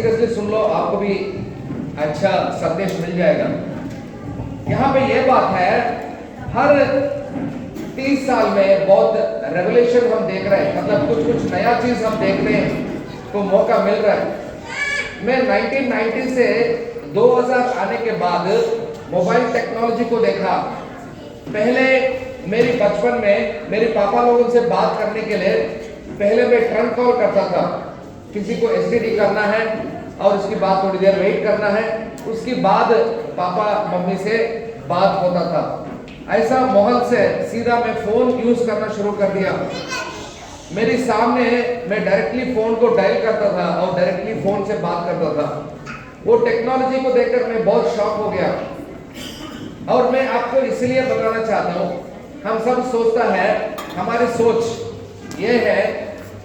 Seriously सुन लो, आपको भी अच्छा संदेश मिल जाएगा। यहाँ पे ये बात है, हर 30 साल में बहुत रेवोल्यूशन हम देख रहे हैं, मतलब कुछ कुछ नया चीज हम देखने को मौका मिल रहा है। मैं 1990 से 2000 आने के बाद मोबाइल टेक्नोलॉजी को देखा। पहले मेरी बचपन में मेरे पापा लोगों से बात करने के लिए पहले मैं ट्रंक कॉल करता था, किसी को एसटीडी करना है और उसके बाद थोड़ी देर वेट करना है, उसके बाद पापा मम्मी से बात होता था। ऐसा माहौल से सीधा मैं फोन यूज करना शुरू कर दिया। मेरे सामने मैं डायरेक्टली फोन को डायल करता था और डायरेक्टली फोन से बात करता था। वो टेक्नोलॉजी को देखकर मैं बहुत शॉक हो गया। और मैं आपको इसलिए बताना चाहता हूँ, हम सब सोचता है, हमारी सोच ये है,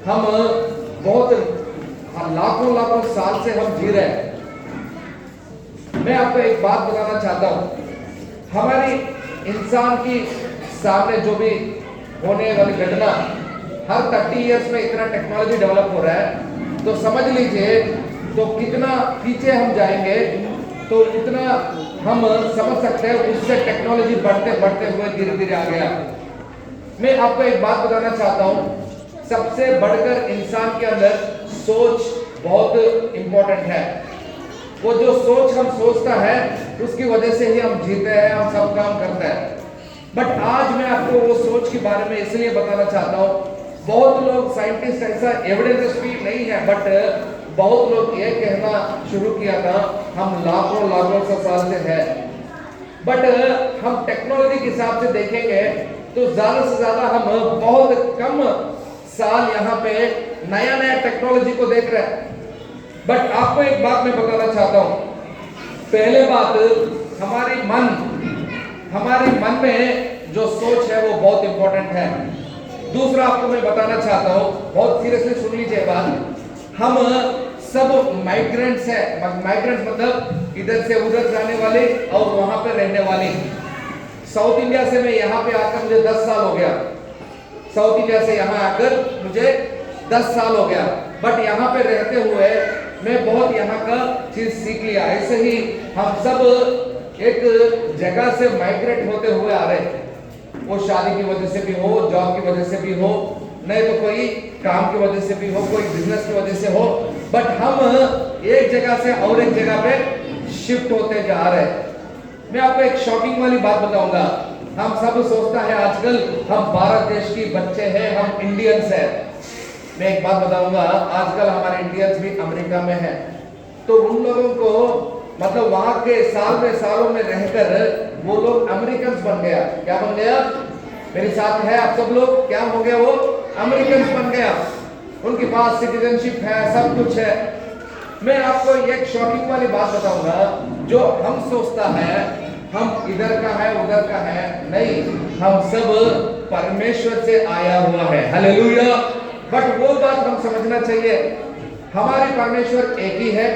हम बहुत लाखों लाखों साल से हम जी रहे हैं। मैं आपको एक बात बताना चाहता हूँ, हमारी इंसान की सामने जो भी होने वाली घटना, हर 30 इयर्स में इतना टेक्नोलॉजी डेवलप हो रहा है, तो समझ लीजिए तो कितना पीछे हम जाएंगे, तो इतना हम समझ सकते हैं उससे टेक्नोलॉजी बढ़ते बढ़ते हुए धीरे धीरे आ गया। मैं आपको एक बात बताना चाहता हूँ, सबसे बढ़कर इंसान के अंदर सोच बहुत इंपॉर्टेंट है। वो जो सोच हम सोचता है उसकी वजह से ही हम जीते हैं, हम सब काम करते हैं। बट आज मैं आपको वो सोच के बारे में इसलिए बताना चाहता हूँ, बहुत लोग साइंटिस्ट ऐसा एविडेंस भी नहीं है, बट बहुत लोग ये कहना शुरू किया था हम लाखों लाखों साल से है। बट हम टेक्नोलॉजी के हिसाब से देखेंगे तो ज्यादा से ज्यादा हम बहुत कम साल यहाँ पे नया नया टेक्नोलॉजी को देख रहे हैं। बट आपको एक बात मैं बताना चाहता हूँ, पहले बात हमारे मन में जो सोच है वो बहुत इंपॉर्टेंट है। दूसरा आपको मैं बताना चाहता हूँ, बहुत सीरियसली सुन लीजिए बात, हम सब माइग्रेंट्स है। माइग्रेंट्स मतलब इधर से उधर जाने वाले और वहां पे रहने वाले। साउथ इंडिया से मैं यहाँ पे आकर मुझे 10 साल हो गया, साउथ इंडिया से यहाँ आकर मुझे 10 साल हो गया। बट यहाँ पे रहते हुए मैं बहुत यहाँ का चीज सीख लिया। ऐसे ही हम सब एक जगह से माइग्रेट होते हुए आ रहे हैं, वो शादी की वजह से भी हो, जॉब की वजह से भी हो, नहीं तो कोई काम की वजह से भी हो, कोई बिजनेस की वजह से हो, बट हम एक जगह से और एक जगह पे शिफ्ट होते जा रहे हैं। मैं आपको एक शॉकिंग वाली बात बताऊंगा, हम सब सोचता है आजकल हम भारत देश की बच्चे हैं, हम इंडियंस हैं। मैं एक बात बताऊंगा, आजकल हमारे इंडियंस भी अमेरिका में हैं, तो उन लोगों को मतलब वहां के सालों में रहकर वो लोग अमेरिकन बन गया। क्या बन गया? मेरे साथ है आप सब लोग, क्या हो गया? वो अमेरिकन बन गया, उनके पास सिटीजनशिप है, सब कुछ है। मैं आपको एक शॉकिंग वाली बात बताऊंगा, जो हम सोचता है हम इधर का है उधर का है, नहीं, हम सब परमेश्वर से आया हुआ है। हालेलुया। बट वो बात हम समझना चाहिए, हमारे परमेश्वर एक ही है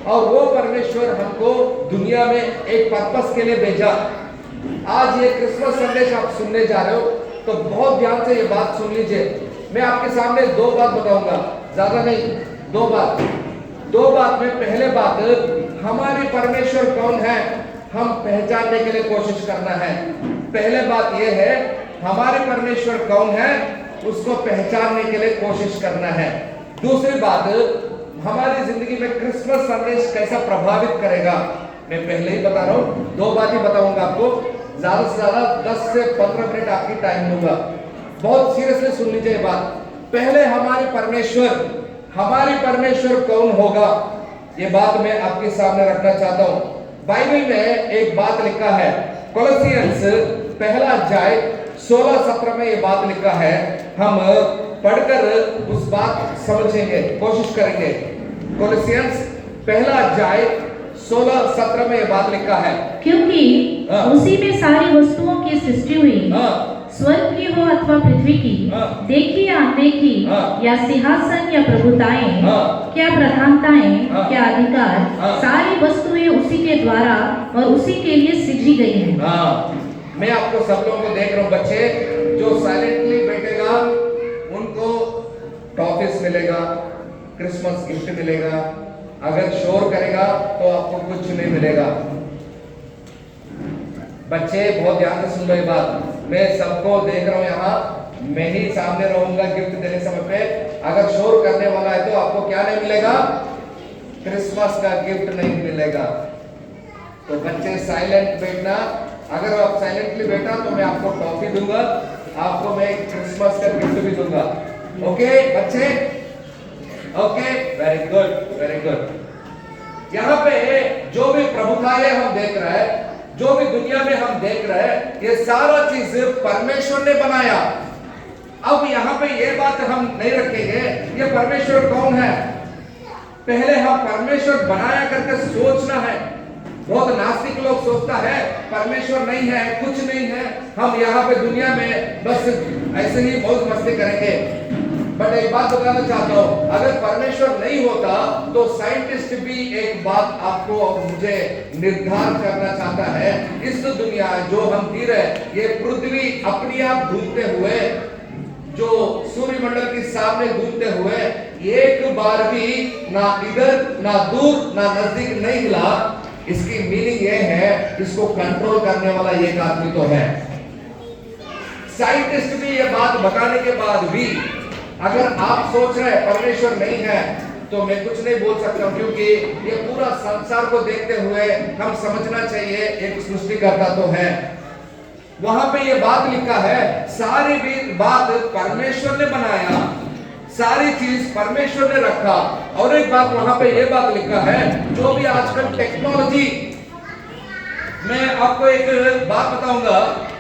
और वो परमेश्वर हमको दुनिया में एक पर्पस के लिए भेजा। आज ये क्रिसमस संदेश आप सुनने जा रहे हो तो बहुत ध्यान से ये बात सुन लीजिए। मैं आपके सामने 2 बात बताऊंगा, ज्यादा नहीं, 2 बात में पहले बात, हमारे परमेश्वर कौन है हम पहचानने के लिए कोशिश करना है। पहले बात यह है, हमारे परमेश्वर कौन है उसको पहचानने के लिए कोशिश करना है। दूसरी बात, हमारी जिंदगी में क्रिसमस संदेश कैसा प्रभावित करेगा। मैं पहले ही बता रहा हूँ, 2 बात ही बताऊंगा आपको, ज्यादा से ज्यादा 10 से 15 मिनट आपकी टाइम लूंगा। बहुत सीरियसली सुन लीजिए बात। पहले हमारे परमेश्वर कौन होगा, ये बात मैं आपके सामने रखना चाहता हूँ। बाइबल में एक बात लिखा है, कोलोसियंस 1 अध्याय 16-17 में ये बात लिखा है, हम पढ़कर उस बात समझेंगे, कोशिश करेंगे। कोलोसियंस 1 अध्याय 16-17 में ये बात लिखा है, क्योंकि उसी में सारी वस्तुओं की सृष्टि हुई, स्वर्ग की हो अथवा पृथ्वी की, देखी या अनदेखी, या सिंहासन या प्रभुताएं, क्या प्रधानताएं, क्या अधिकार, सारी वस्तुएं उसी के द्वारा और उसी के लिए सृजी गई हैं। मैं आपको सब लोगों को देख रहा हूँ, बच्चे जो साइलेंटली बैठेगा उनको टॉफिस मिलेगा, क्रिसमस गिफ्ट मिलेगा, अगर शोर करेगा तो आपको कुछ नहीं मिलेगा। बच्चे बहुत ध्यान से सुन लो ये बात, मैं सबको देख रहा हूँ यहाँ, मैं ही सामने रहूंगा गिफ्ट देने समय पे। अगर शोर करने वाला है तो आपको क्या नहीं मिलेगा? क्रिसमस का गिफ्ट नहीं मिलेगा। तो बच्चे साइलेंट बैठना, अगर आप साइलेंटली बैठा तो मैं आपको टॉफी दूंगा, आपको मैं क्रिसमस का गिफ्ट भी दूंगा। ओके बच्चे? Okay, very good very good. यहाँ पे जो भी प्रभुताएं हम देख रहे हैं, जो भी दुनिया में हम देख रहे हैं, ये सारा चीज परमेश्वर ने बनाया। अब यहाँ पे ये बात हम नहीं रखेंगे ये परमेश्वर कौन है, पहले हम परमेश्वर बनाया करके सोचना है। बहुत नास्तिक लोग सोचता है परमेश्वर नहीं है, कुछ नहीं है, हम यहाँ पे दुनिया में बस ऐसे ही मौज मस्ती करेंगे। बट एक बात बताना चाहता हूँ, अगर परमेश्वर नहीं होता तो साइंटिस्ट भी एक बात आपको और मुझे निर्धार करना चाहता है, इस दुनिया जो हम जी रहे, ये पृथ्वी अपने आप घूमते हुए, जो सूर्य मंडल के सामने घूमते हुए एक बार भी ना इधर ना दूर ना नजदीक नहीं हिला। इसकी मीनिंग ये है, इसको कंट्रोल करने वाला एक आदमी तो है। साइंटिस्ट भी ये बात बताने के बाद भी अगर आप सोच रहे हैं परमेश्वर नहीं है तो मैं कुछ नहीं बोल सकता, क्योंकि ये पूरा संसार को देखते हुए हम समझना चाहिए एक सृष्टिकर्ता तो है। वहां पे ये बात लिखा है, सारी भी बात परमेश्वर ने बनाया, सारी चीज परमेश्वर ने रखा। और एक बात वहां पे ये बात लिखा है, जो भी आजकल टेक्नोलॉजी, मैं आपको एक बात बताऊंगा,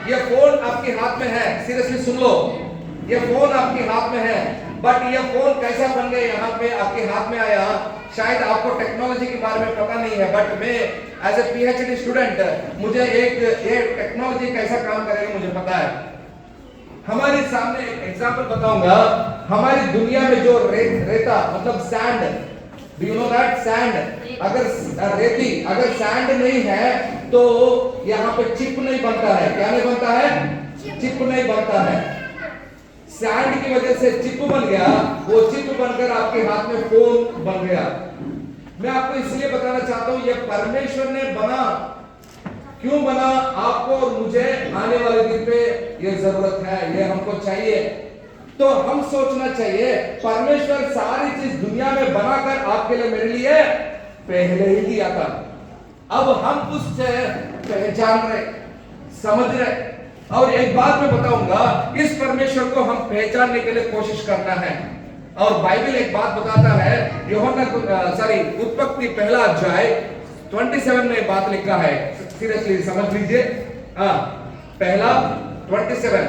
ये फोन आपके हाथ में है, सीरियसली सुन लो, ये फोन आपके हाथ में है, बट ये फोन कैसा बन गया यहाँ पे आपके हाथ में आया, शायद आपको टेक्नोलॉजी के बारे में पता नहीं है, बट मैं एज ए पीएचडी स्टूडेंट मुझे ये टेक्नोलॉजी कैसा काम करेगा मुझे पता है। हमारे सामने एक एग्जांपल बताऊंगा, हमारी दुनिया में जो रेता मतलब sand, do you know that sand, अगर रेती, अगर सैंड नहीं है तो यहाँ पे चिप नहीं बनता है। क्या नहीं बनता है? चिप नहीं बनता है। सैंड की वजह से चिप बन गया, वो चिप बनकर आपके हाथ में फोन बन गया। मैं आपको इसलिए बताना चाहता हूं, ये परमेश्वर ने बना, क्यों बना, आपको और मुझे आने वाले दिन पे ये जरूरत है, ये हमको चाहिए। तो हम सोचना चाहिए परमेश्वर सारी चीज दुनिया में बनाकर आपके लिए मेरे लिए पहले ही दिया था। अब हम उससे पहचान रहे, समझ रहे। और एक बात मैं बताऊंगा, इस परमेश्वर को हम पहचानने के लिए कोशिश करना है। और बाइबल एक बात बताता है, उत्पत्ति पहला अध्याय 27 में बात लिखा है, सीरियसली समझ लीजिए। पहला 27,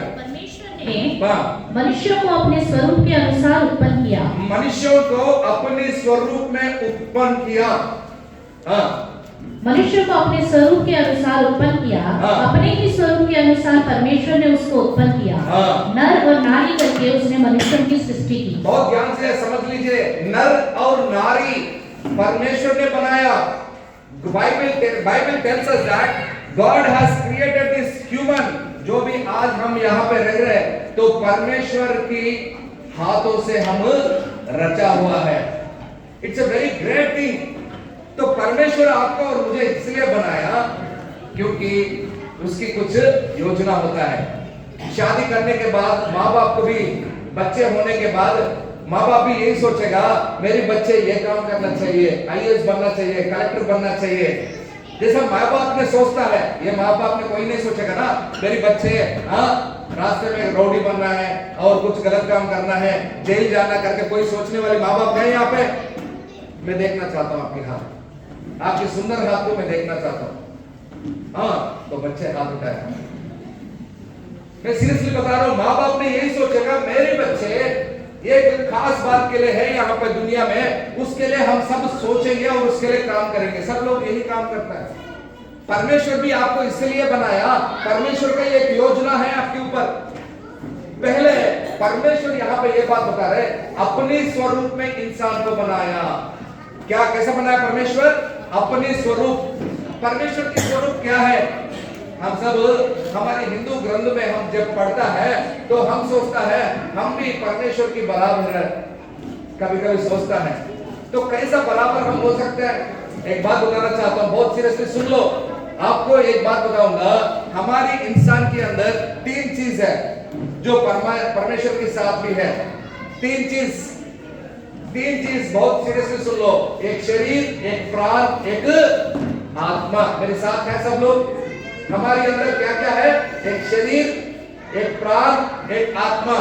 मनुष्यों को अपने स्वरूप के अनुसार उत्पन्न किया। मनुष्यों को अपने स्वरूप में उत्पन्न किया। मनुष्य को अपने स्वरूप के अनुसार उत्पन्न किया, अपने ही स्वरूप के अनुसार परमेश्वर ने उसको उत्पन्न किया। नर और नारी करके उसने मनुष्यों की सृष्टि की। बहुत ध्यान से समझ लीजिए, नर और नारी परमेश्वर ने बनाया। Bible tells us that God has created this human, जो भी आज हम यहाँ पे रह रहे हैं तो परमेश्वर की हाथों से हम रचा हुआ है। It's a very great thing. तो परमेश्वर आपको और मुझे इसलिए बनाया क्योंकि उसकी कुछ योजना होता है। शादी करने के बाद माँ बाप को भी, बच्चे होने के बाद माँ बाप भी यही सोचेगा मेरे बच्चे ये काम करना चाहिए, आईएएस बनना चाहिए, कलेक्टर बनना चाहिए। जैसा माँ बाप ने सोचता है, ये माँ बाप ने कोई नहीं सोचेगा ना मेरे बच्चे रास्ते में रौडी बनना है और कुछ गलत काम करना है, जेल जाना करके कोई सोचने वाले माँ बाप नहीं यहाँ पे। मैं देखना चाहता हूँ आपके हाथ, आपके सुंदर हाथ को मैं देखना चाहता हूँ। तो बच्चे हाथ उठाए। मैं सीरियसली बता रहा हूँ, माँ बाप ने यही सोचेगा मेरे बच्चे एक खास बात के लिए है यहाँ पे दुनिया में, उसके लिए हम सब सोचेंगे और उसके लिए काम करेंगे। सब लोग यही काम करता है। परमेश्वर भी आपको इसलिए बनाया, परमेश्वर का एक योजना है आपके ऊपर। पहले परमेश्वर यहाँ पे ये बात बता रहे, अपने स्वरूप में इंसान को बनाया। क्या, कैसा बनाया परमेश्वर? अपने स्वरूप। परमेश्वर की स्वरूप क्या है? हम सब हमारे हिंदू ग्रंथ में हम जब पढ़ता है तो हम सोचता है हम भी परमेश्वर की बराबर है। कभी कभी सोचता है तो कैसा बराबर हम हो सकते हैं? एक बात बताना चाहता हूं, बहुत सीरियसली सुन लो। आपको एक बात बताऊंगा, हमारी इंसान के अंदर 3 चीज है जो परमेश्वर के साथ भी है। 3 चीज बहुत सीरियसली सुन लो। एक शरीर, एक प्राण, एक आत्मा। मेरे साथ है सब लोग? हमारे अंदर क्या क्या है? एक शरीर, एक प्राण, एक आत्मा।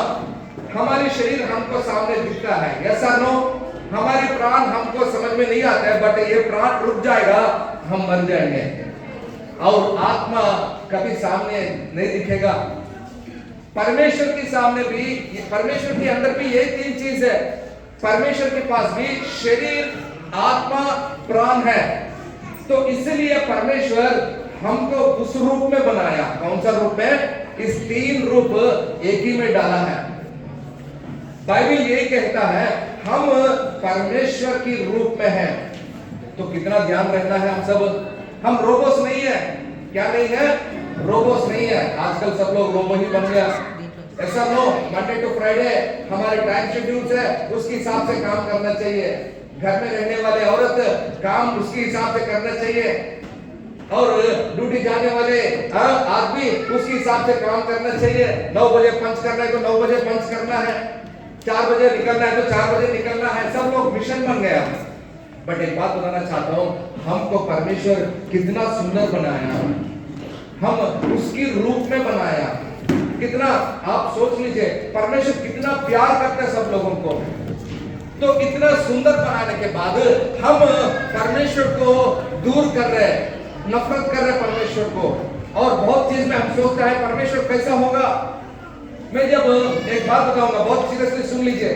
हमारी शरीर हमको सामने दिखता है, यस और नो? हमारी प्राण हमको समझ में नहीं आता है, बट ये प्राण रुक जाएगा, हम मर जाएंगे। और आत्मा कभी सामने नहीं दिखेगा। परमेश्वर के सामने भी, परमेश्वर के अंदर भी यही 3 चीज है। परमेश्वर के पास भी शरीर, आत्मा, प्राण है। तो इसलिए परमेश्वर हमको उस रूप में बनाया। कौन सा रूप में? इस 3 रूप एक ही में डाला है। बाइबल यही कहता है हम परमेश्वर की रूप में हैं। तो कितना ध्यान रखना है हम सब। हम रोबोस नहीं है। क्या नहीं है? रोबोस नहीं है। आजकल सब लोग रोबो ही बन गया। ऐसा नो, मंडे टू फ्राइडे हमारे टाइम शेड्यूल्स है, उसके हिसाब से काम करना चाहिए। घर में रहने वाले औरत काम उसके हिसाब से करना चाहिए, और ड्यूटी जाने वाले आदमी उसके हिसाब से काम करना चाहिए। 9 बजे पंच करना है तो 9 बजे पंच करना है, 4 बजे निकलना है तो 4 बजे निकलना है। सब लोग मिशन बन गया। बट एक बात बताना चाहता हूं, हमको परमेश्वर कितना सुंदर बनाया, हम उसकी रूप में बनाया। कितना, आप सोच लीजिए, परमेश्वर कितना प्यार करते हैं सब लोगों को। तो इतना सुंदर बनाने के बाद हम परमेश्वर को दूर कर रहे हैं, नफरत कर रहे हैं परमेश्वर को। और बहुत चीज में हम सोचते हैं परमेश्वर कैसा होगा। मैं जब एक बात बताऊंगा, बहुत सीरियसली सुन लीजिए।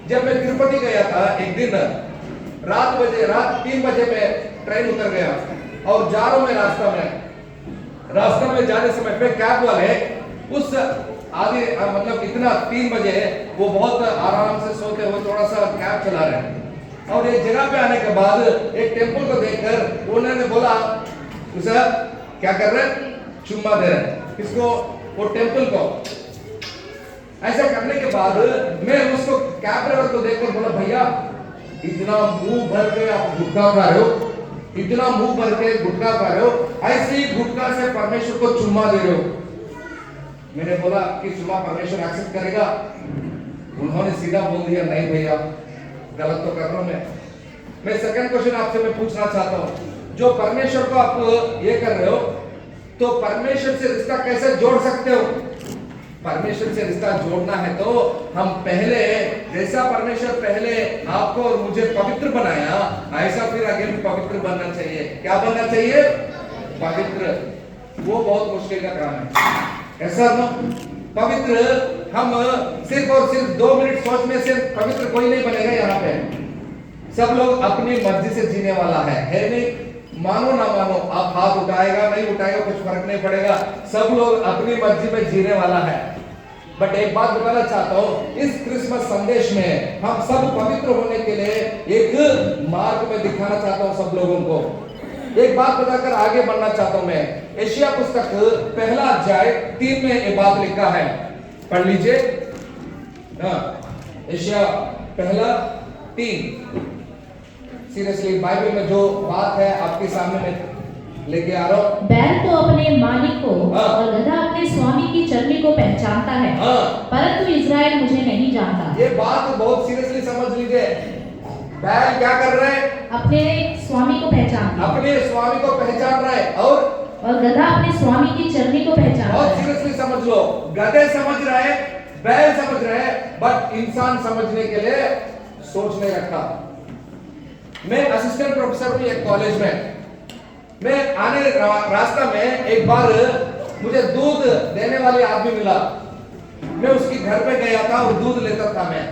जब मैं तिरुपति गया था, एक दिन रात 3 बजे में ट्रेन उतर गया, और जा रहा हूं मैं रास्ता में जाने समय पे कैब वाले उस आदि मतलब इतना 3 बजे वो बहुत आराम से सोते हुए थोड़ा सा कैब चला रहे हैं। और एक जगह पे आने के बाद एक टेंपल को देखकर उन्होंने बोला, सर क्या कर रहे हैं? चुम्मा दे रहे हैं। किसको? वो टेंपल को। ऐसा करने के बाद मैं उसको कैब ड्राइवर को देखकर बोला, भैया इतना मुंह भर के आप गुटखा खा रहे हो, इतना मुंह भर के गुटखा खा रहे हो, ऐसे ही गुटखा से परमेश्वर को चुम्मा दे रहे हो। मैंने बोला कि चुम्मा परमेश्वर एक्सेप्ट करेगा? उन्होंने सीधा बोल दिया, नहीं भैया गलत तो कर रहा हूं मैं सेकंड क्वेश्चन आपसे मैं पूछना चाहता हूं, जो परमेश्वर को आप ये कर रहे हो, तो परमेश्वर से रिश्ता कैसे जोड़ सकते हो? परमेश्वर से रिश्ता जोड़ना है तो हम पहले, जैसा परमेश्वर पहले आपको और मुझे पवित्र बनाया, ऐसा फिर आगे भी पवित्र बनना चाहिए। क्या बनना चाहिए? पवित्र। वो बहुत मुश्किल का काम है, ऐसा ना? पवित्र हम सिर्फ और सिर्फ 2 मिनट सोचने से पवित्र कोई नहीं बनेगा। यहाँ पे सब लोग अपनी मर्जी से जीने वाला है नहीं? मानो ना मानो, आप हाथ उठाएगा नहीं उठाएगा कुछ फर्क नहीं पड़ेगा, सब लोग अपनी मर्जी में जीने वाला है। बट एक बात बताना चाहता हूं, इस क्रिसमस संदेश में हम सब पवित्र होने के लिए एक मार्ग में दिखाना चाहता हूं सब लोगों को। एक बात बताकर आगे बढ़ना चाहता हूं मैं। एशिया पुस्तक 1 अध्याय 3 में एक बात लिखा है, पढ़ लीजिए। एशिया 1:3। सीरियसली बाइबल में जो बात है आपके सामने मैं लेके आ रहा हूं। बैल तो अपने मालिक को और गधा अपने स्वामी की चरनी को पहचानता है, परंतु इज़राइल मुझे नहीं जानता। ये बात बहुत सीरियसली समझ लीजिए। बैल क्या कर रहे हैं? अपने स्वामी को पहचानता है, अपने स्वामी को पहचान रहा है, और गधा अपने स्वामी की चरनी को पहचानता है। बहुत सीरियसली समझ लो, गधे समझ रहे, बैल समझ रहे, बट इंसान समझने के लिए सोच नहीं रखा। मैं असिस्टेंट प्रोफेसर हूं एक कॉलेज में। मैं आने रास्ता में एक बार मुझे दूध देने वाले आदमी मिला। मैं उसके घर पे गया था और दूध लेता था मैं।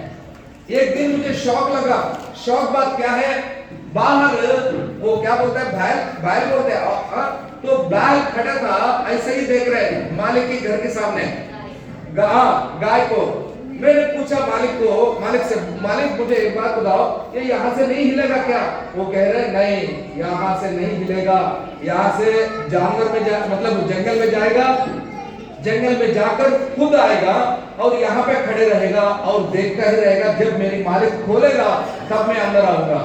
एक दिन मुझे शौक लगा। शौक बात क्या है? बाहर वो क्या बोलता है, बैल बोलते हैं, तो बैल खड़ा था, ऐसे ही देख रहे मालिक के घर के सामने गाय को। मैंने पूछा मालिक से, मालिक मुझे एक बात बताओ, ये यहाँ से नहीं हिलेगा क्या? वो कह रहे नहीं, यहाँ से नहीं हिलेगा, यहाँ से जानवर में मतलब जंगल में जाएगा, जंगल में जाकर खुद आएगा और यहाँ पे खड़े रहेगा और देखता ही रहेगा, जब मेरी मालिक खोलेगा तब मैं अंदर आऊंगा।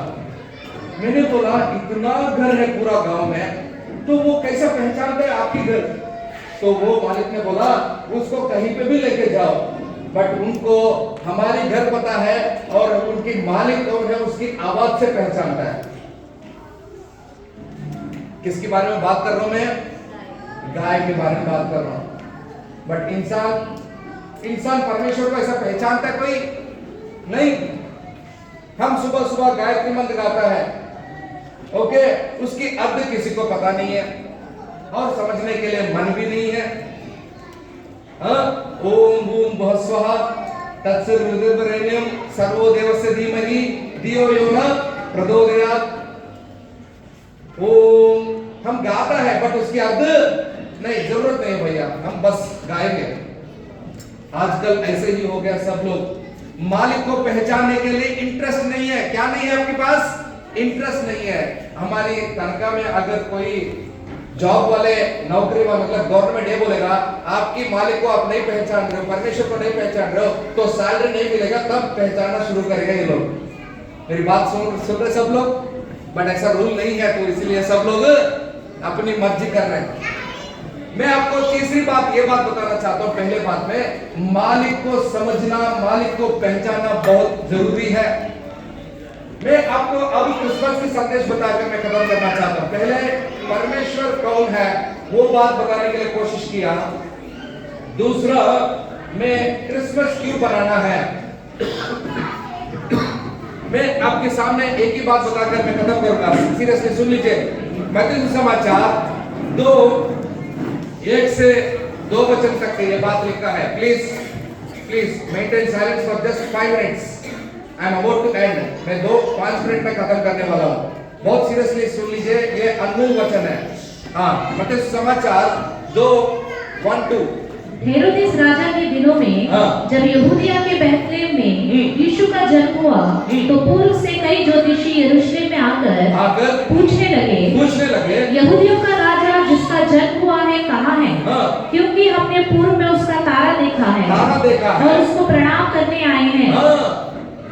मैंने बोला इतना घर है पूरा गांव में, तो वो कैसे पहचानते हैं आपकी घर? तो वो मालिक ने बोला उसको कहीं पे भी लेके जाओ, बट उनको हमारी घर पता है और उनकी मालिक कौन है उसकी आवाज से पहचानता है। किसके बारे में बात कर रहा हूं मैं? गाय के बारे में बात कर रहा हूं। बट इंसान परमेश्वर को ऐसा पहचानता है कोई नहीं। हम सुबह सुबह गायत्री मंत्र गाता है, ओके, उसकी अर्थ किसी को पता नहीं है और समझने के लिए मन भी नहीं है। ओम बूम भस्वः तत्सवितुर्वरेण्यं सर्वो देवस्य धीमहि धियो यो न प्रचोदयात्। ओम हम गाता है बट उसकी अर्थ नहीं, जरूरत नहीं भैया, हम बस गाएंगे। आजकल ऐसे ही हो गया, सब लोग मालिक को पहचानने के लिए इंटरेस्ट नहीं है। क्या नहीं है आपके पास? इंटरेस्ट नहीं है। हमारी तनख्वाह में अगर कोई जॉब वाले, नौकरी वाले, मतलब गवर्नमेंट ये बोलेगा आपकी मालिक को आप नहीं पहचान रहे हो, परमेश्वर को नहीं पहचान रहे हो, तो सैलरी नहीं मिलेगा, तब पहचानना शुरू करेगा ये लोग। मेरी बात सुन रहे सब लोग? बट ऐसा रूल नहीं है, तो इसलिए सब लोग अपनी मर्जी कर रहे हैं। मैं आपको तीसरी बात ये बात बताना चाहता हूं। पहले बात में मालिक को समझना, मालिक को पहचानना बहुत जरूरी है। मैं आपको अभी क्रिसमस की संदेश बताकर मैं खत्म करना चाहता हूं। पहले परमेश्वर कौन है वो बात बताने के लिए कोशिश किया। दूसरा, मैं क्रिसमस क्यों बनाना है, मैं आपके सामने एक ही बात बताकर मैं खत्म करूंगा। सीरियसली सुन लीजिए। मत्ती सुसमाचार 2:1 से 2 वचन तक के ये बात लिखा है। Please maintain silence for just 5 minutes. I am about to end. मैं 5 मिनट में खत्म करने वाला हूं। बहुत सीरियसली सुन लीजिए, ये अनमोल वचन है। हाँ, मत्ती सुसमाचार 2:1-2। हेरोदेस राजा के दिनों में जब यहूदिया के बैतलहम में यीशु का जन्म हुआ, तो पूर्व से कई ज्योतिषी यरूशलेम में आकर पूछने लगे यहूदियों का राजा जिसका जन्म हुआ है कहाँ है? क्योंकि हमने पूर्व में उसका तारा देखा है और उसको प्रणाम करने आए हैं।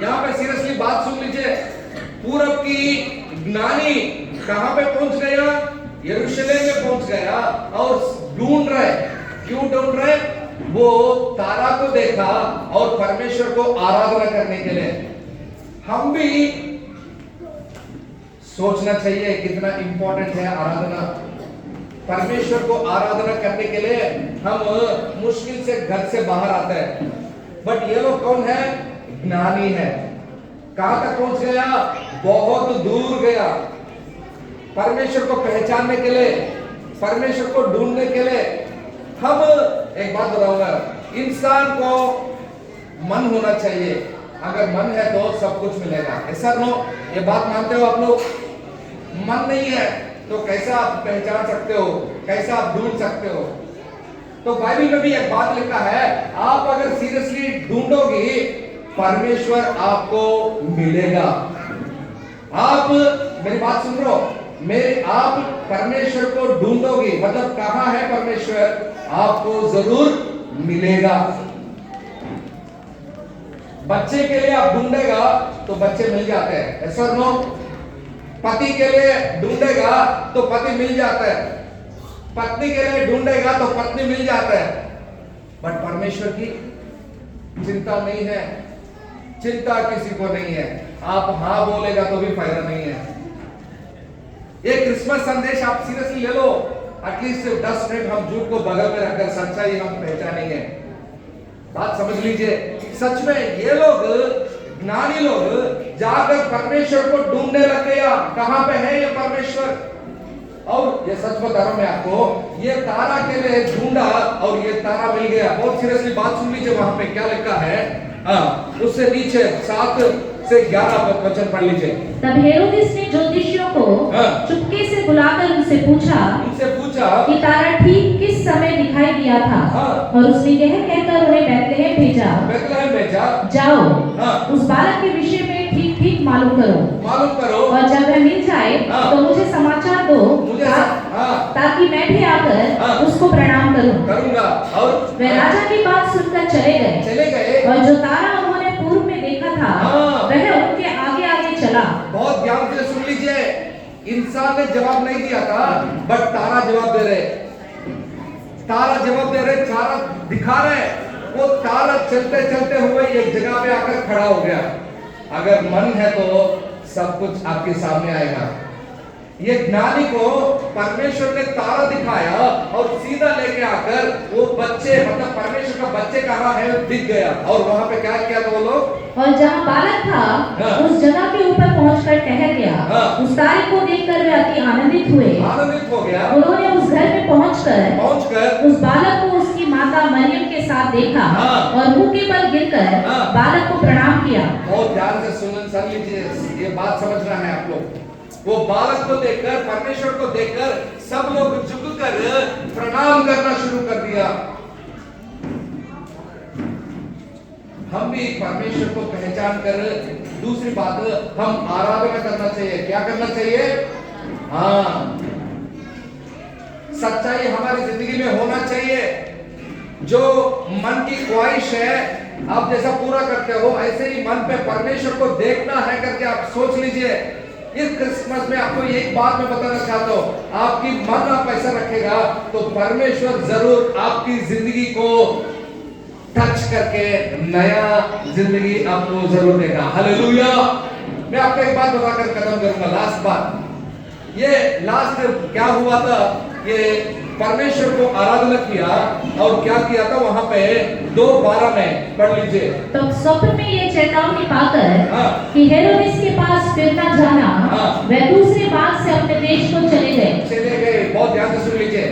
यहाँ पे सीरियसली बात सुन लीजिए। पूरब की ज्ञानी कहाँ पे पहुंच गया? यरूशलेम में पहुंच गया और ढूंढ रहे। क्यों ढूंढ रहे? वो तारा को देखा और परमेश्वर को आराधना करने के लिए। हम भी सोचना चाहिए कितना इंपॉर्टेंट है आराधना। परमेश्वर को आराधना करने के लिए हम मुश्किल से घर से बाहर आते हैं, बट ये लोग कौन है? ज्ञानी है। कहां तक पहुंच गया? बहुत दूर गया। परमेश्वर को पहचानने के लिए, परमेश्वर को ढूंढने के लिए। हम एक बात बताऊंगा, इंसान को मन होना चाहिए। अगर मन है तो सब कुछ मिलेगा। ऐसा नो, ये बात मानते हो आप लोग? मन नहीं है तो कैसा आप पहचान सकते हो, कैसा आप ढूंढ सकते हो? तो बाइबल में भी एक बात लिखा है, आप अगर सीरियसली ढूंढोगे परमेश्वर आपको मिलेगा। आप मेरी बात सुन रहे हो? आप परमेश्वर को ढूंढोगे, मतलब कहां है परमेश्वर, आपको जरूर मिलेगा। बच्चे के लिए आप ढूंढेगा तो बच्चे मिल जाते हैं, ऐसा नो? पति के लिए ढूंढेगा तो पति मिल जाता है, पत्नी के लिए ढूंढेगा तो पत्नी मिल जाता है। बट परमेश्वर की चिंता नहीं है, चिंता किसी को नहीं है। आप हाँ बोलेगा तो भी फायदा नहीं है। ये क्रिसमस संदेश आप सीरियसली ले लो। एटलीस्ट 10 मिनट हम झूठ को बगल में रखकर सच्चाई हम पहचानेंगे। बात समझ लीजिए। सच में ये लोग, ज्ञानी लोग जाकर परमेश्वर को ढूंढने लग गया। कहां पे है ये परमेश्वर? और ये सच बता रहा हूं मैं आपको, ये तारा के लिए ढूंढा और ये तारा मिल गया। बहुत सीरियसली बात सुन लीजिए। वहां पे क्या लिखा है? उससे नीचे 7 से 11 वचन पढ़ लीजिए। तब हेरोदेस ने ज्योतिषियों को चुपके से बुलाकर उनसे पूछा कि तारा ठीक किस समय दिखाई दिया था। और उसने यह कहकर उन्हें बैतलहम भेजा, जाओ उस बालक के विषय में ठीक ठीक मालूम करो और जब वह मिल जाए तो मुझे समाचार दो, ताकि मैं भी आकर उसको प्रणाम करूंगा। और वे राजा की बात सुनकर चले गए और जो तारा उन्होंने पूर्व में देखा था वह उनके आगे आगे चला। बहुत ध्यान से सुन लीजिए। इंसान ने जवाब नहीं दिया था, बट तारा जवाब दे रहे, तारा जवाब दे रहे, तारा दिखा रहे। वो तारा चलते चलते हुए एक जगह पे आकर खड़ा हो गया। अगर मन है तो सब कुछ आपके सामने आएगा। ये ज्ञानी को परमेश्वर ने तारा दिखाया और सीधा लेके आकर वो बच्चे, मतलब परमेश्वर का बच्चे कहाँ है दिख गया। और वहां पे क्या किया था वो लोग, और जहाँ बालक था हाँ। उस जगह के ऊपर पहुंचकर ठहर गया। हाँ। उस तारे को देखकर वे अति आनंदित हुए। आनंदित हो गया। उन्होंने उस घर में पहुंचकर उस बालक को उसकी माता मरियम के साथ देखा। हाँ। और मुंह के बल गिरकर हाँ। बालक को प्रणाम किया। बहुत ध्यान से सुन लीजिए, ये बात समझना है आप लोग। वो बालक को देखकर, परमेश्वर को देखकर सब लोग झुककर प्रणाम करना शुरू कर दिया। हम भी परमेश्वर को पहचान कर, दूसरी बात हम आराधना करना चाहिए। क्या करना चाहिए? हाँ, सच्चाई हमारी जिंदगी में होना चाहिए। जो मन की ख्वाहिश है आप जैसा पूरा करते हो, ऐसे ही मन पे परमेश्वर को देखना है करके आप सोच लीजिए। इस क्रिसमस में आपको एक बात मैं बताना चाहता हूँ, आपकी मन आप ऐसा रखेगा तो परमेश्वर जरूर आपकी जिंदगी को टच करके नया जिंदगी आपको जरूर देगा। हालेलुया। मैं आपको एक बात बताकर खत्म करूंगा, लास्ट बात। ये लास्ट क्या हुआ था, ये परमेश्वर को आराधना किया और क्या किया था वहां पे 2:12 में पढ़ लीजिए। तो स्वप्न में ये चेतावनी पाकर हाँ। कि हेरोदेस के पास फिर न जाना, हाँ। वे दूसरे मार्ग से अपने देश को चले गए। बहुत ध्यान से सुन लीजिए,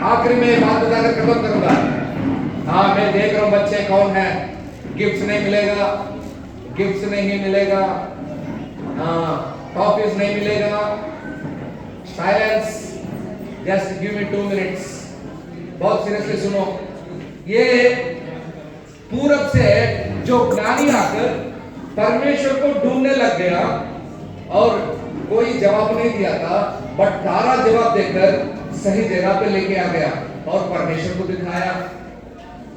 आखिरी में बात बताकर खत्म करूंगा। हाँ, मैं देख रहा हूँ बच्चे कौन है, गिफ्ट नहीं मिलेगा, गिफ्ट नहीं मिलेगा, हाँ, टॉफीज नहीं मिलेगा, silence, just give me 2 minutes. बहुत सीरियसली सुनो। ये पूरब से जो ज्ञानी आकर परमेश्वर को ढूंढने लग गया और कोई जवाब नहीं दिया था, बट तारा जवाब देकर सही जगह पे लेके आ गया और परमेश्वर को दिखाया।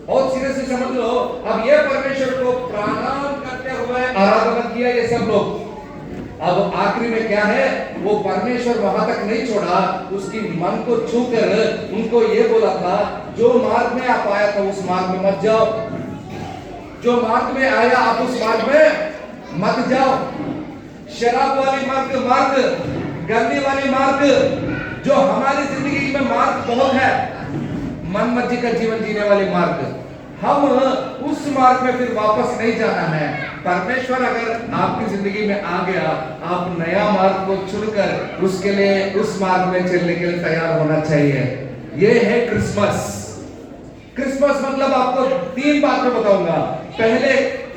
बहुत सीरियसली समझ लो। अब ये परमेश्वर को प्रणाम करते हुए आराधना किया ये सब लोग। अब आखिरी में क्या है, वो परमेश्वर वहां तक नहीं छोड़ा, उसकी मन को छूकर उनको ये बोला था, जो मार्ग में आप आया था उस मार्ग में मत जाओ, जो मार्ग में आया आप उस मार्ग में मत जाओ। शराब वाली मार्ग, गंदी वाली मार्ग, जो हमारी जिंदगी में मार्ग बहुत है, मन मर्जी का जीवन जीने वाले मार्ग, हम उस मार्ग में फिर वापस नहीं जाना है। परमेश्वर अगर आपकी जिंदगी में आ गया, आप नया मार्ग को चुनकर उसके लिए, उस मार्ग में चलने के लिए तैयार होना चाहिए। ये है क्रिसमस। क्रिसमस मतलब आपको 3 बातें बताऊंगा। पहले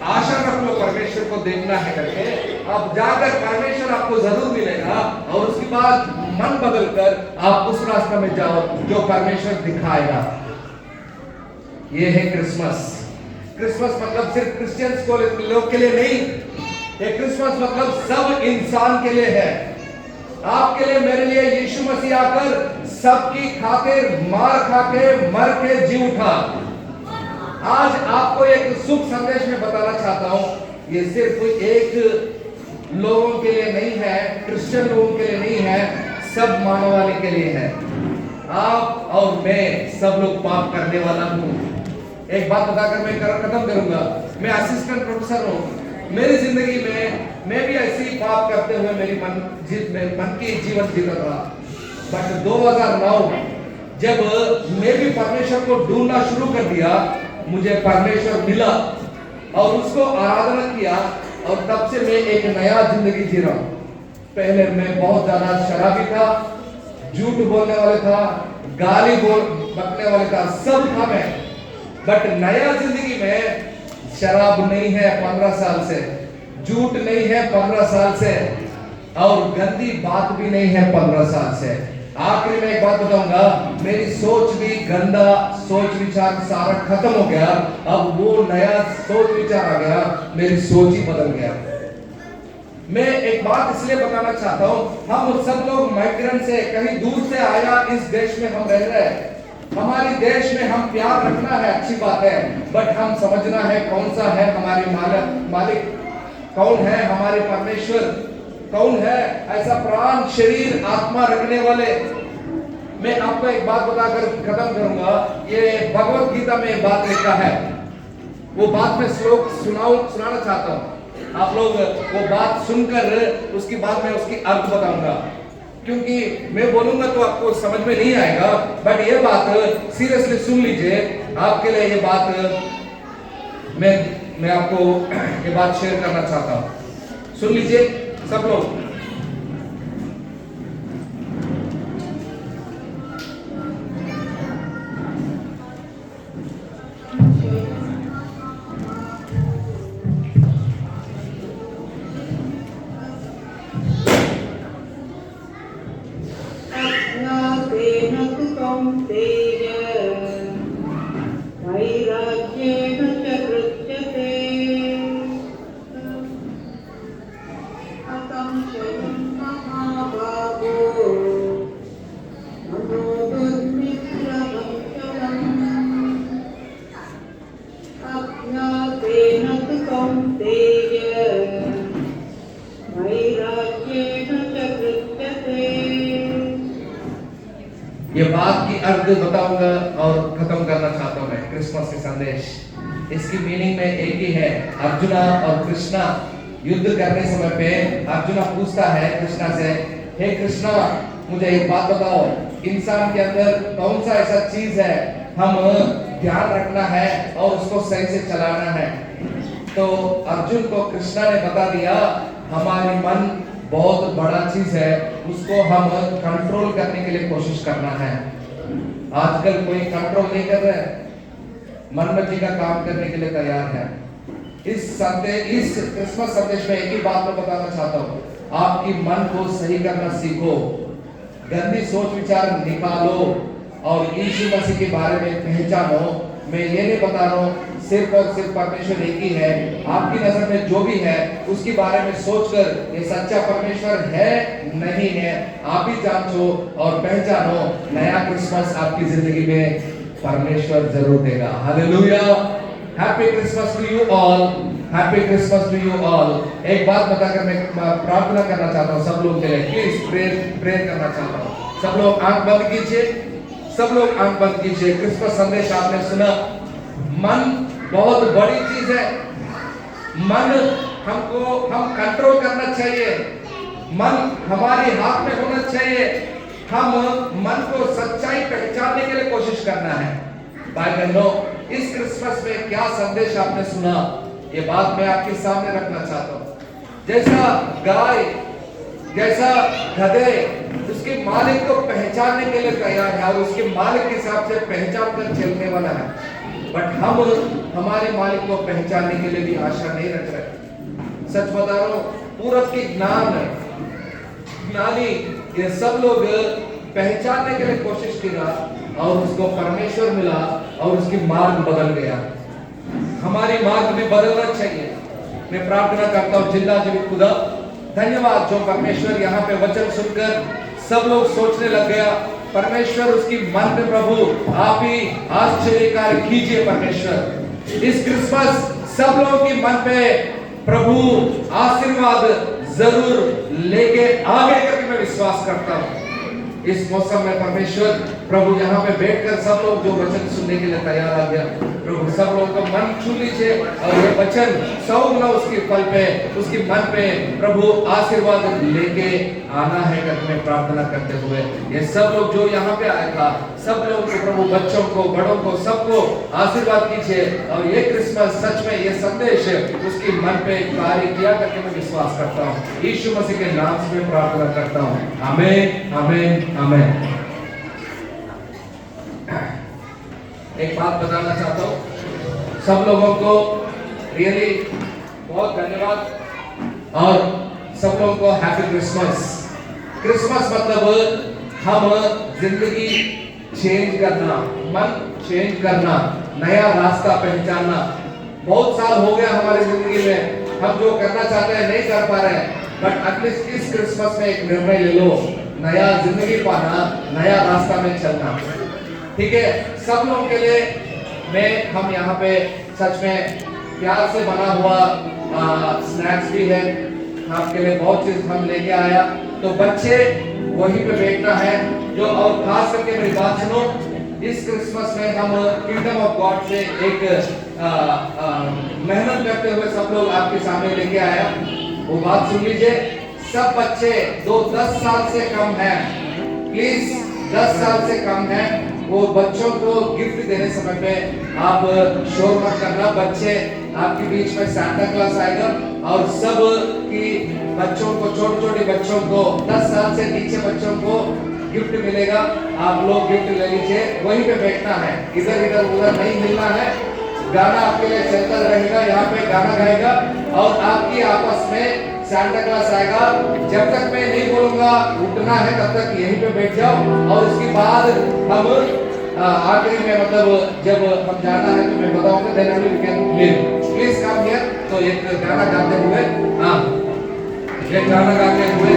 आशा रख लो परमेश्वर को देखना है करके, अब जाकर परमेश्वर आपको जरूर मिलेगा और उसके बाद मन बदलकर आप उस रास्ते में जाओ जो परमेश्वर दिखाएगा। ये है क्रिसमस। क्रिसमस मतलब सिर्फ क्रिश्चियंस को लोग के लिए नहीं, ये क्रिसमस मतलब सब इंसान के लिए है। आपके लिए, मेरे लिए यीशु मसीह आकर सबकी खातिर मार खा के मर के जी उठा। आज आपको एक शुभ संदेश में बताना चाहता हूं, ये सिर्फ एक लोगों के लिए नहीं है, क्रिश्चियन लोगों के लिए नहीं है, सब मानवाले के लिए है। आप और मैं सब लोग पाप करने वाला हूं। एक बात बताकर मैं खत्म करूंगा। मैं असिस्टेंट प्रोफेसर हूं। मेरी जिंदगी में मैं भी ऐसे ही पाप करते हुए मेरी मन की जीवन जीता था। बट 2009 जब मैं भी परमेश्वर को ढूंढना शुरू कर दिया, मुझे परमेश्वर मिला और उसको आराधना किया और तब से मैं एक नया जिंदगी जी रहा हूं। पहले मैं बहुत ज्यादा शराबी था, झूठ बोलने वाले था, गाली बकने वाले था, सब था मैं। बट नया जिंदगी में शराब नहीं है 15 साल से, झूठ नहीं है 15 साल से और गंदी बात भी नहीं है 15 साल से। आखिरी में एक बात बताऊंगा, मेरी सोच भी गंदा सोच विचार सारा खत्म हो गया। अब वो नया सोच विचार आ गया, मेरी सोच ही बदल गया। मैं एक बात इसलिए बताना चाहता हूं, हम सब लोग माइग्रेंट से, कहीं दूर से आया इस देश में हम रह रहे हैं। हमारे देश में हम प्यार रखना है, अच्छी बात है, बट हम समझना है कौन सा है हमारे मालिक, कौन है हमारे परमेश्वर। कौन है ऐसा प्राण शरीर आत्मा रखने वाले? मैं आपको एक बात बताकर खत्म करूंगा। ये भगवत गीता में एक बात लिखा है, वो बात में श्लोक सुनाना चाहता हूं। आप लोग वो बात सुनकर उसकी बाद में उसकी अर्थ बताऊंगा, क्योंकि मैं बोलूंगा तो आपको समझ में नहीं आएगा, बट ये बात सीरियसली सुन लीजिए। आपके लिए ये बात मैं आपको ये बात शेयर करना चाहता हूं। सुन लीजिए सब लोग। वैराग्येण च गृह्यते असंशयं महाभागो मनो दुर्मित्रमचलम् अज्ञातेन तु कौन्तेय वैराग्येण च गृह्यते। ये बात की अर्थ बताऊंगा और खत्म करना चाहता हूं मैं। क्रिसमस के संदेश, इसकी मीनिंग में एक ही है। अर्जुना और कृष्णा युद्ध करने समय पे अर्जुना पूछता है कृष्णा से, हे कृष्णा मुझे एक बात बताओ, इंसान के अंदर कौन सा ऐसा चीज है हम ध्यान रखना है और उसको सही से चलाना है? तो अर्जुन को कृष्णा ने बता दिया, हमारी मन बहुत बड़ा चीज है, उसको हम कंट्रोल करने के लिए कोशिश करना है। आजकल कोई कंट्रोल नहीं कर रहा है, मनमर्जी का काम करने के लिए तैयार है। इस क्रिसमस संदेश में एक ही बात मैं बताना चाहता हूँ, आपकी मन को सही करना सीखो, गंदी सोच विचार निकालो और यीशु मसीह के बारे में पहचानो। मैं ये नहीं बता रहा हूँ सिर्फ और सिर्फ परमेश्वर एक ही है, आपकी नजर में जो भी है उसके बारे में सोचकर ये सच्चा परमेश्वर है नहीं है आप भी जांचो और पहचानो। नया क्रिसमस आपकी जिंदगी में परमेश्वर जरूर देगा। Hallelujah, happy Christmas to you all, happy Christmas to you all. एक बात बताकर मैं प्रार्थना करना चाहता हूँ सब लोग के लिए, प्लीज प्रेयर करना चाहता हूँ। सब लोग आंख बंद कीजिए, सब लोग आंख बंद कीजिए। क्रिसमस संदेश आपने सुना, मन बहुत बड़ी चीज है, मन हम कंट्रोल करना चाहिए, मन हमारे हाथ में होना चाहिए, हम मन को सच्चाई पहचानने के लिए कोशिश करना है। भाई बहनों, इस क्रिसमस में क्या संदेश आपने सुना, ये बात मैं आपके सामने रखना चाहता हूँ। जैसा गाय, जैसा गधे उसके मालिक को पहचानने के लिए तैयार है और उसके मालिक के हिसाब से पहचान कर चलने वाला है, बट हम हमारे मालिक को पहचानने के लिए भी आशा नहीं रख रहे। सच बता रहा हूं, पूरब के ज्ञानी ये सब लोग पहचानने के लिए कोशिश किया और उसको परमेश्वर मिला और उसकी मार्ग बदल गया। हमारी मार्ग भी बदलना चाहिए। मैं प्रार्थना करता हूँ जिंदा जीवित खुदा, धन्यवाद जो परमेश्वर यहाँ पे वचन सुनकर सब लोग सोचने लग गया। परमेश्वर उसकी मन में प्रभु आप ही आश्चर्य कार्य कीजिए। परमेश्वर इस क्रिसमस सब लोगों की मन पे प्रभु आशीर्वाद जरूर लेके आगे करके मैं विश्वास करता हूँ। इस मौसम में परमेश्वर प्रभु यहाँ पे बैठकर सब लोग जो वचन सुनने के लिए तैयार आ गया, प्रभु सब लोगों का मन छू लीजिए और ये वचन 100 गुना उसके फल पे, उसकी मन पे प्रभु आशीर्वाद लेके आना है करके मैं प्रार्थना करते हुए ये सब लोग जो यहाँ पे आया था सब लोगों को प्रभु, बच्चों को, बड़ों को, सबको आशीर्वाद कीजिए और ये क्रिसमस सच में ये संदेश उसकी मन पे कार्य किया करके मैं विश्वास करता हूँ। यीशु मसीह के नाम से मैं प्रार्थना करता हूँ, आमीन, आमीन, आमीन। एक बात बताना चाहता हूँ सब लोगों को, रियली बहुत धन्यवाद और सब लोगों को हैप्पी क्रिसमस। क्रिसमस मतलब हम जिंदगी चेंज करना, मन चेंज करना, नया रास्ता पहचानना। बहुत साल हो गया हमारी जिंदगी में, हम जो करना चाहते हैं नहीं कर पा रहे हैं, बट एटलीस्ट इस क्रिसमस में एक निर्णय ले लो, नया जिंदगी पाना, नया रास्ता में चलना। ठीक है, सब लोगों के लिए हम यहाँ पे सच में प्यार से बना हुआ स्नैक्स भी है, आपके लिए बहुत चीज हम लेके आया। तो बच्चे वहीं पे बैठना है जो, और खास करके मेरी बात सुनो, इस क्रिसमस में हम किंगडम ऑफ गॉड से एक मेहनत करते हुए सब लोग आपके सामने लेके आया। वो बात सुन लीजिए, सब बच्चे जो 10 साल से कम है, प्लीज 10 साल से कम है, वो बच्चों को गिफ्ट देने समय पे आप शोर मत करना। बच्चे आपके बीच में सांता क्लॉज आएगा और सब की बच्चों को, छोटे छोटे बच्चों को, 10 साल से नीचे बच्चों को गिफ्ट मिलेगा। आप लोग गिफ्ट ले लीजिए, वहीं पे बैठना है, इधर इधर उधर नहीं मिलना है। गाना आपके लिए चलता रहेगा, यहाँ पे गाना गाएगा और आपकी आपस में सांता क्लॉज आएगा। जब तक मैं नहीं बोलूंगा उठना है तब तक यहीं पे बैठ जाओ, और उसके बाद हम आखिरी में, मतलब जब हम जाना है तो मैं बताऊंगा, then only we can leave. Please come here. तो एक गाना गाते हुए, हाँ, एक गाना गाते हुए